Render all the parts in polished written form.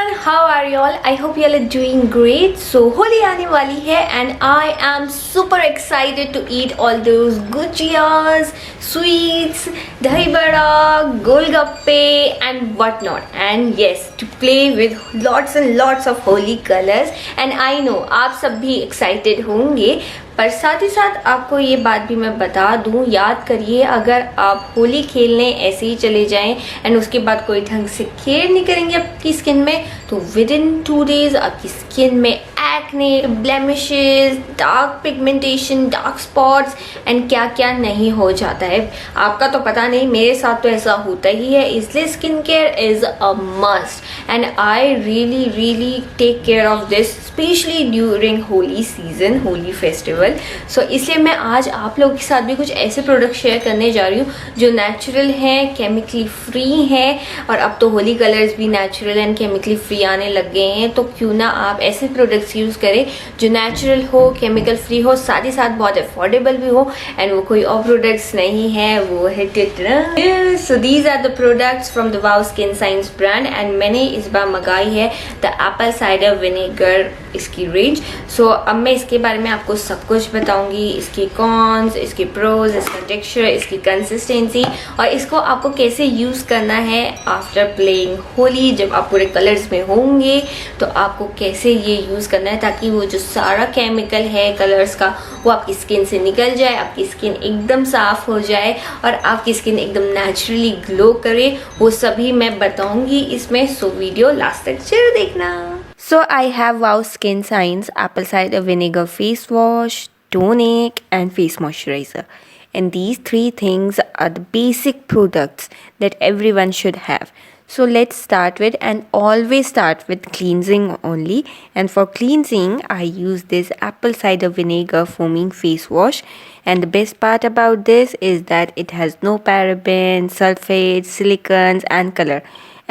everyone, how are you all? I hope you all are doing great. So Holi आने वाली है and I am super excited to eat all those gujias, sweets, dahi bada, golgappe and whatnot. And yes, to play with lots and lots of holy colors. And I know आप सब भी excited होंगे, पर साथ ही साथ आपको ये बात भी मैं बता दूं, याद करिए अगर आप होली खेलने ऐसे ही चले जाएं एंड उसके बाद कोई ढंग से केयर नहीं करेंगे आपकी स्किन में, तो विद इन 2 days आपकी स्किन में acne, blemishes, dark pigmentation, dark spots and क्या क्या नहीं हो जाता है। आपका तो पता नहीं, मेरे साथ तो ऐसा होता ही है, इसलिए skin care is a must and I really take care of this, specially during Holi season, Holi festival. So इसलिए मैं आज आप लोगों के साथ भी कुछ ऐसे प्रोडक्ट शेयर करने जा रही हूँ जो नेचुरल हैं, केमिकली फ्री हैं, और अब तो होली कलर्स भी नेचुरल एंड केमिकली फ्री आने लग गए हैं, तो क्यों ना आप ऐसे प्रोडक्ट्स यूज़ करें जो नेचुरल हो, केमिकल फ्री हो, साथ ही साथ बहुत अफोर्डेबल भी हो। एंड वो कोई और प्रोडक्ट्स नहीं है, वो है टिटर। So these are the products from the wow skin science brand and मैंने इस बार मंगाई है द एप्पल साइडर विनेगर इसकी रेंज। सो अब मैं इसके बारे में आपको सब कुछ बताऊंगी, इसके कॉन्स, इसके प्रोज, इसका टेक्सचर, इसकी कंसिस्टेंसी और इसको आपको कैसे यूज़ करना है आफ्टर प्लेइंग होली। जब आप पूरे कलर्स में होंगे तो आपको कैसे ये यूज़ करना है ताकि वो जो सारा केमिकल है कलर्स का वो आपकी स्किन से निकल जाए, आपकी स्किन एकदम साफ हो जाए और आपकी स्किन एकदम नेचुरली ग्लो करे, वो सभी मैं बताऊंगी इसमें। सो वीडियो लास्ट तक जरूर देखना। So I have Wow Skin Science Apple Cider Vinegar Face Wash, Tonic and Face Moisturizer. And these 3 things are the basic products that everyone should have. So let's start with, and always start with cleansing only. And for cleansing, I use this Apple Cider Vinegar Foaming Face Wash. And the best part about this is that it has no parabens, sulfates, silicones and color.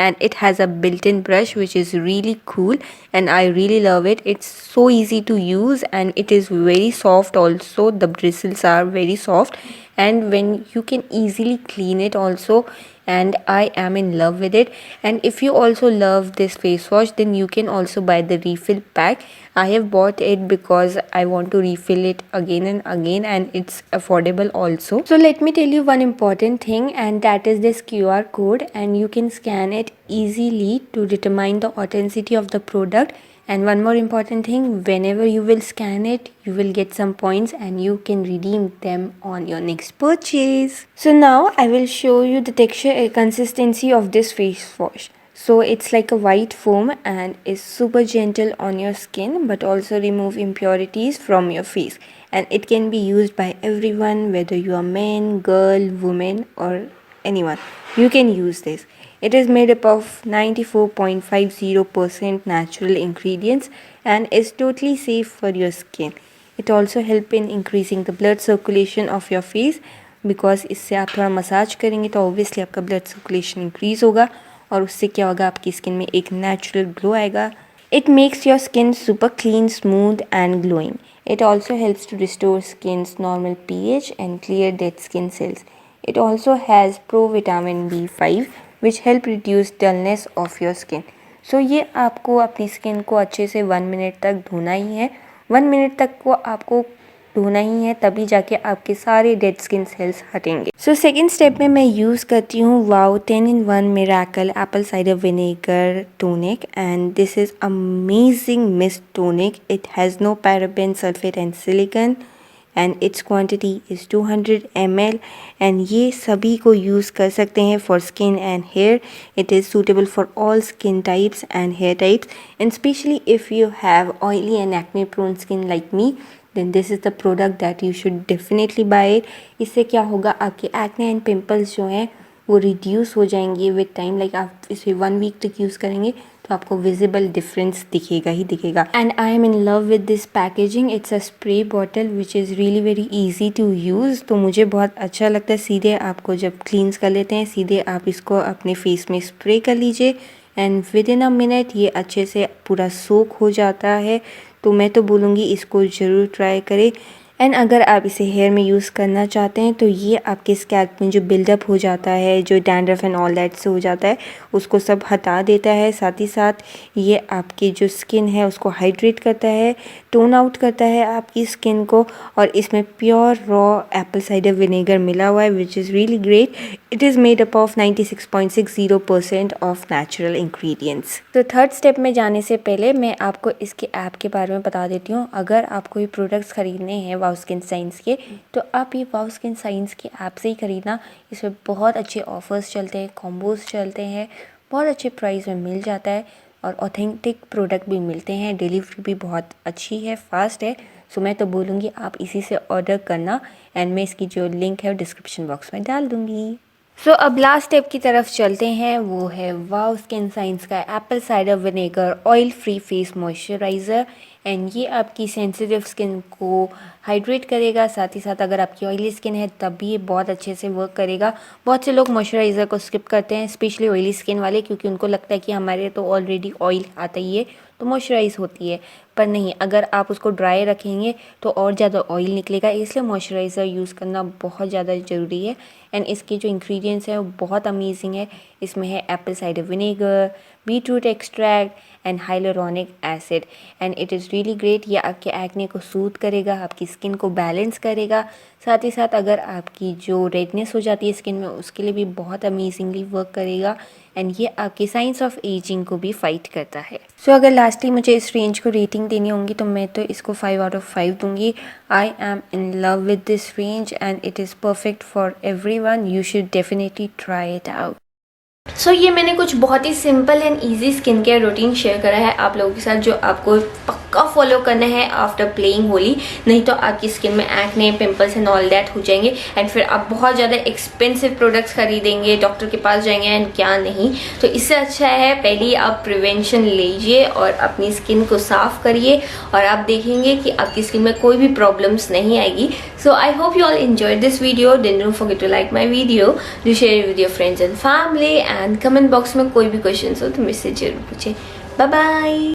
And it has a built-in brush which is really cool and I really love it. It's so easy to use and it is very soft also. The bristles are very soft and when you can easily clean it also, and I am in love with it. And if you also love this face wash, then you can also buy the refill pack. I have bought it because I want to refill it again and again and it's affordable also. So let me tell you one important thing, and that is this QR code, and you can scan it easily to determine the authenticity of the product. And one more important thing, whenever you will scan it, you will get some points and you can redeem them on your next purchase. So now I will show you the texture and consistency of this face wash. So it's like a white foam and is super gentle on your skin but also remove impurities from your face. And it can be used by everyone, whether you are man, girl, woman or anyone. You can use this. It is made up of 94.50% natural ingredients and is totally safe for your skin. It also helps in increasing the blood circulation of your face because इससे आप थोड़ा massage करेंगे तो obviously आपका blood circulation increase होगा और उससे क्या होगा, आपकी स्किन में एक natural glow आएगा. It makes your skin super clean, smooth and glowing. It also helps to restore skin's normal pH and clear dead skin cells. It also has pro-vitamin B5 which help reduce dullness of your skin. So ये आपको अपनी skin को अच्छे से 1 minute तक धोना ही है. 1 minute तक को आपको धोना ही है, तभी जाके आपके सारे डेड स्किन सेल्स हटेंगे. सो सेकेंड स्टेप में मैं यूज़ करती हूँ wow 10-in-1 miracle apple cider vinegar tonic and this is amazing mist tonic. It has no paraben, sulphate and silicone and its quantity is 200 ml and ये सभी को use कर सकते हैं for skin and hair. It is suitable for all skin types and hair types, and especially if you have oily and acne prone skin like me, then this is the product that you should definitely buy it. इससे क्या होगा, आपके acne and pimples जो हैं वो reduce हो जाएंगे with time. Like आप इसे 1 वीक तक यूज़ करेंगे तो आपको विजिबल डिफरेंस दिखेगा ही दिखेगा. And I am in love with this packaging. It's a spray bottle which is really very easy to use. तो मुझे बहुत अच्छा लगता है. सीधे आपको जब क्लींस कर लेते हैं, सीधे आप इसको अपने फेस में स्प्रे कर लीजिए and with in a minute ये अच्छे से पूरा सोक हो जाता है. तो मैं तो बोलूँगी इसको ज़रूर ट्राई करें. एंड अगर आप इसे हेयर में यूज़ करना चाहते हैं तो ये आपके स्कैल्प में जो बिल्डअप हो जाता है, जो डैंड्रफ एंड ऑल दैट से हो जाता है, उसको सब हटा देता है। साथ ही साथ ये आपकी जो स्किन है उसको हाइड्रेट करता है, टोन आउट करता है आपकी स्किन को। और इसमें pure raw Apple cider vinegar मिला हुआ है विच is really great. It is made up of 96.60% of natural ingredients. तो थर्ड स्टेप में जाने से पहले मैं आपको इसके ऐप के बारे में बता देती हूँ। अगर आपको ये प्रोडक्ट्स खरीदने हैं वाव स्किन साइंस के, तो आप ये वाव स्किन साइंस के ऐप से ही खरीदना। इसमें बहुत अच्छे ऑफर्स चलते हैं, कॉम्बोज चलते हैं, बहुत अच्छे प्राइस में मिल जाता है और ऑथेंटिक प्रोडक्ट भी मिलते हैं। डिलीवरी भी बहुत अच्छी है, फास्ट है। सो मैं तो बोलूँगी आप इसी से ऑर्डर करना एंड मैं इसकी जो लिंक है वो डिस्क्रिप्शन बॉक्स में डाल दूँगी। सो अब लास्ट स्टेप की तरफ चलते हैं, वो है वाव स्किन साइंस का Apple cider vinegar oil free face moisturiser. And ये आपकी सेंसिटिव स्किन को हाइड्रेट करेगा। साथ ही साथ अगर आपकी ऑयली स्किन है तब भी ये बहुत अच्छे से वर्क करेगा। बहुत से लोग मॉइस्चराइज़र को स्किप करते हैं, स्पेशली ऑयली स्किन वाले, क्योंकि उनको लगता है कि हमारे तो ऑलरेडी ऑयल आता ही है तो मॉइस्चराइज़ होती है। पर नहीं, अगर आप उसको ड्राई रखेंगे तो और ज़्यादा ऑयल निकलेगा, इसलिए मॉइस्चराइज़र यूज़ करना बहुत ज़्यादा ज़रूरी है। एंड इसके जो इंग्रेडिएंट्स हैं वो बहुत अमेजिंग है। इसमें है Apple cider vinegar, beetroot extract and hyaluronic acid and it is really great. ये आपके एक्ने को सूद करेगा, आपकी स्किन को बैलेंस करेगा। साथ ही साथ अगर आपकी जो रेडनेस हो जाती है स्किन में उसके लिए भी बहुत अमेजिंगली वर्क करेगा। एंड ये आपकी साइंस ऑफ एजिंग को भी फाइट करता है। सो अगर लास्टली मुझे इस रेंज को रेटिंग देनी होगी तो मैं तो इसको 5 आउट ऑफ 5 दूंगी। I am in love with this range and it is perfect for everyone. You should definitely try it out. So ये मैंने कुछ बहुत ही simple and easy skin care routine share करा है आप लोगों के साथ, जो आपको पक्का फॉलो करना है आफ्टर प्लेइंग होली। नहीं तो आपकी स्किन में acne, pimples and all that हो जाएंगे एंड फिर आप बहुत ज़्यादा एक्सपेंसिव प्रोडक्ट्स खरीदेंगे, डॉक्टर के पास जाएंगे एंड क्या नहीं। तो इससे अच्छा है पहले ही आप प्रिवेंशन लीजिए और अपनी स्किन को साफ करिए और आप देखेंगे कि आपकी स्किन में कोई भी प्रॉब्लम्स नहीं आएगी। So I hope you all enjoyed this video. Don't forget to like my video, do share with your friends and family and comment box में कोई भी क्वेश्चन हो तो मुझसे जरूर पूछे। Bye bye.